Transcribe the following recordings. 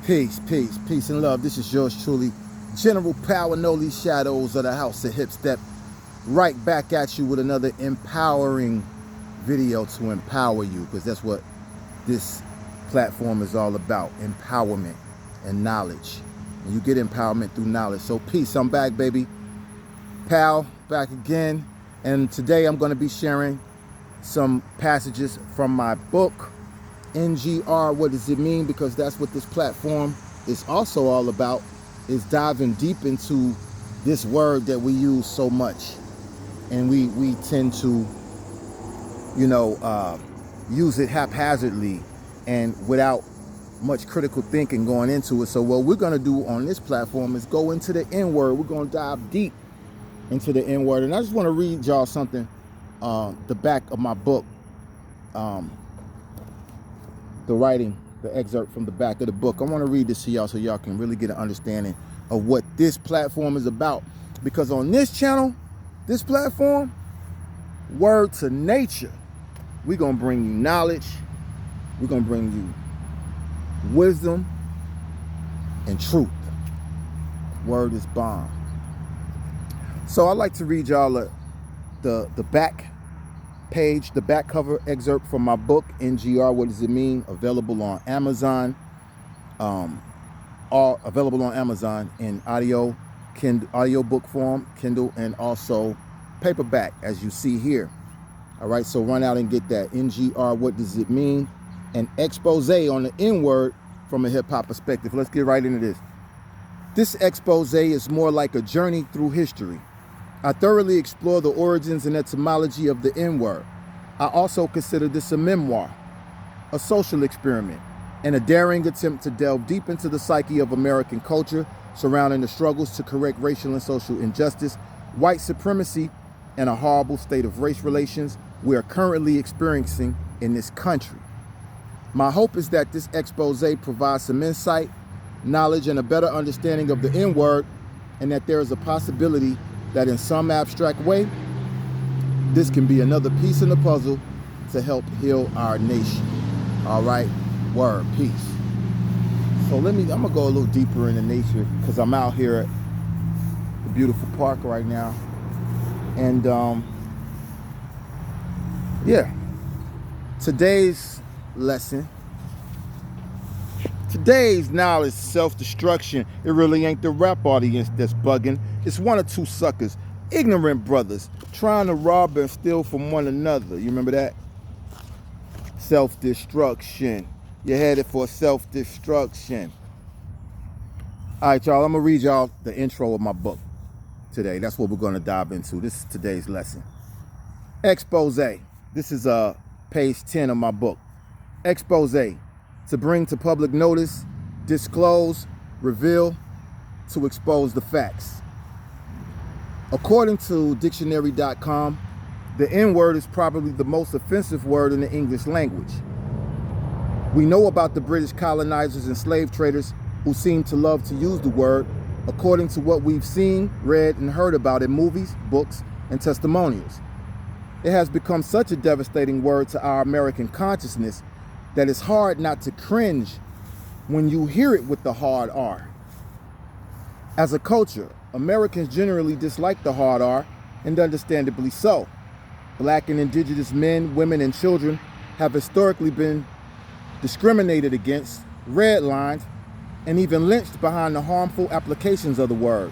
Peace, peace, peace and love. This is yours truly, General Power, no these shadows of the house of hip step. Right back at you with another empowering video to empower you, because that's what this platform is all about, empowerment and knowledge. And you get empowerment through knowledge. So peace, I'm back, baby. Pal, back again. And today I'm going to be sharing some passages from my book, NGR, what does it mean? Because that's what this platform is also all about, is diving deep into this word that we use so much. And we tend to, use it haphazardly and without much critical thinking going into it. So what we're going to do on this platform is go into the N word. We're going to dive deep into the N word. And I just want to read y'all something, the back of my book, the excerpt from the back of the book. I want to read this to y'all so y'all can really get an understanding of what this platform is about. Because on this channel, this platform, word to nature, we're going to bring you knowledge, we're going to bring you wisdom and truth. Word is bomb. So I'd like to read y'all the back page, the back cover excerpt from my book, NGR, What Does It Mean? Available on Amazon. Available on Amazon in audio book form, Kindle, and also paperback, as you see here. All right, so run out and get that. NGR, What Does It Mean? An expose on the N word from a hip hop perspective. Let's get right into this. This expose is more like a journey through history. I thoroughly explore the origins and etymology of the N-word. I also consider this a memoir, a social experiment, and a daring attempt to delve deep into the psyche of American culture surrounding the struggles to correct racial and social injustice, white supremacy, and a horrible state of race relations we are currently experiencing in this country. My hope is that this expose provides some insight, knowledge, and a better understanding of the N-word, and that there is a possibility that in some abstract way, this can be another piece in the puzzle to help heal our nation. All right, word, peace. So I'm gonna go a little deeper into nature, because I'm out here at the beautiful park right now. And today's lesson, today's knowledge, self-destruction. It really ain't the rap audience that's bugging. It's one or two suckers, ignorant brothers, trying to rob and steal from one another. You remember that? Self-destruction. You're headed for self-destruction. All right, y'all, I'm going to read y'all the intro of my book today. That's what we're going to dive into. This is today's lesson. Expose. This is page 10 of my book. Expose. To bring to public notice, disclose, reveal, to expose the facts. According to dictionary.com, the N-word is probably the most offensive word in the English language. We know about the British colonizers and slave traders who seem to love to use the word, according to what we've seen, read, and heard about in movies, books, and testimonials. It has become such a devastating word to our American consciousness that it's hard not to cringe when you hear it with the hard R. As a culture, Americans generally dislike the hard R, and understandably so. Black and indigenous men, women, and children have historically been discriminated against, redlined, and even lynched behind the harmful applications of the word.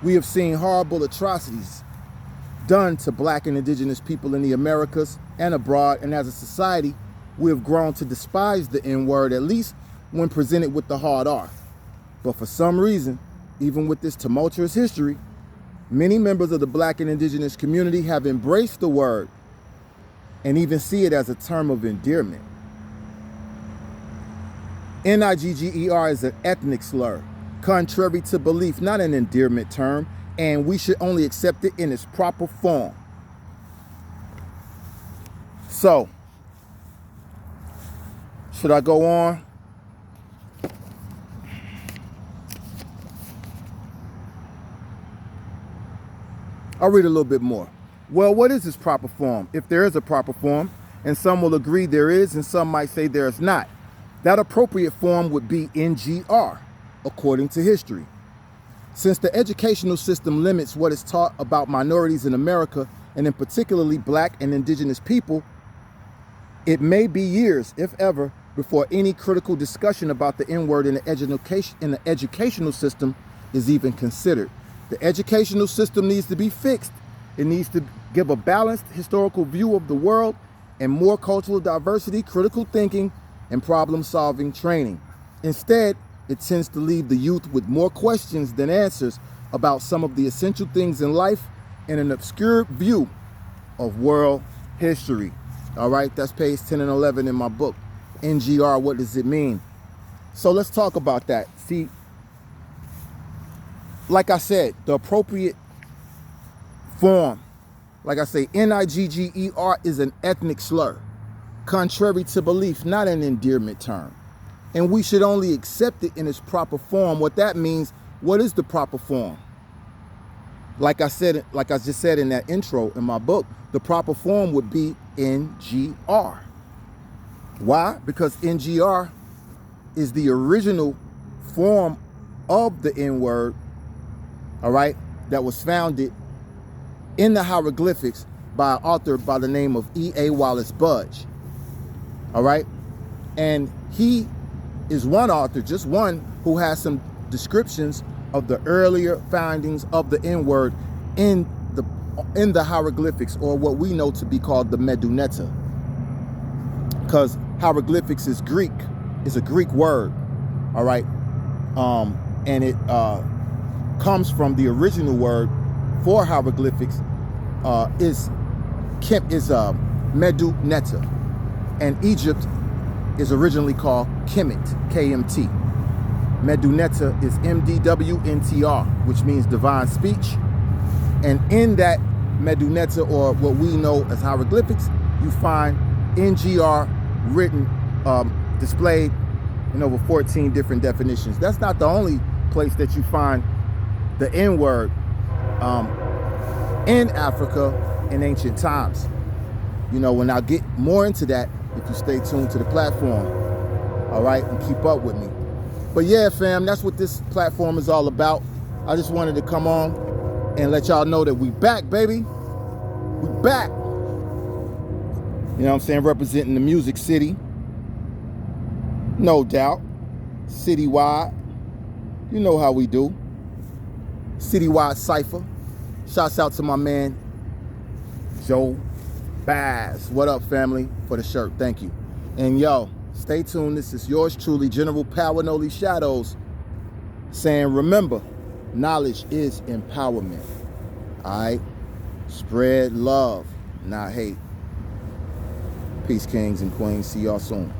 We have seen horrible atrocities done to black and indigenous people in the Americas and abroad, and as a society, we have grown to despise the N-word, at least when presented with the hard R. But for some reason, even with this tumultuous history, many members of the black and indigenous community have embraced the word and even see it as a term of endearment. Nigger is an ethnic slur, contrary to belief, not an endearment term, and we should only accept it in its proper form. So, should I go on? I'll read a little bit more. Well, what is its proper form? If there is a proper form, and some will agree there is, and some might say there is not. That appropriate form would be NGR, according to history. Since the educational system limits what is taught about minorities in America, and in particularly black and indigenous people, it may be years, if ever, before any critical discussion about the N-word in the educational system is even considered. The educational system needs to be fixed. It needs to give a balanced historical view of the world and more cultural diversity, critical thinking, and problem-solving training. Instead, it tends to leave the youth with more questions than answers about some of the essential things in life and an obscure view of world history. All right, that's page 10 and 11 in my book, NGR, what does it mean? So let's talk about that. See, like I said, the appropriate form, like I say, Nigger is an ethnic slur, contrary to belief, not an endearment term. And we should only accept it in its proper form. What that means, what is the proper form? Like I just said in that intro in my book, the proper form would be NGR. Why? Because NGR is the original form of the N-word, all right, that was founded in the hieroglyphics by an author by the name of E.A. Wallace Budge, all right? And he is one author, just one, who has some descriptions of the earlier findings of the N-word in the hieroglyphics, or what we know to be called the Medunetta. Because hieroglyphics is Greek, is a Greek word, all right? And it comes from the original word for hieroglyphics is Medunetta. And Egypt is originally called Kemet, KMT. Medunetta is MDWNTR, which means divine speech. And in that Medunetta, or what we know as hieroglyphics, you find NGR written, displayed in over 14 different definitions. That's not the only place that you find the N-word in Africa in ancient times. You know, when I get more into that, if you stay tuned to the platform, all right, and keep up with me. But yeah, fam, that's what this platform is all about. I just wanted to come on and let y'all know that we back, baby. We back. You know what I'm saying? Representing the Music City. No doubt. Citywide. You know how we do. Citywide Cypher. Shouts out to my man, Joe Bass. What up, family? For the shirt. Thank you. And yo, stay tuned. This is yours truly, General Power Noli Shadows, saying, remember, knowledge is empowerment. All right? Spread love, not hate. Peace, kings and queens. See y'all soon.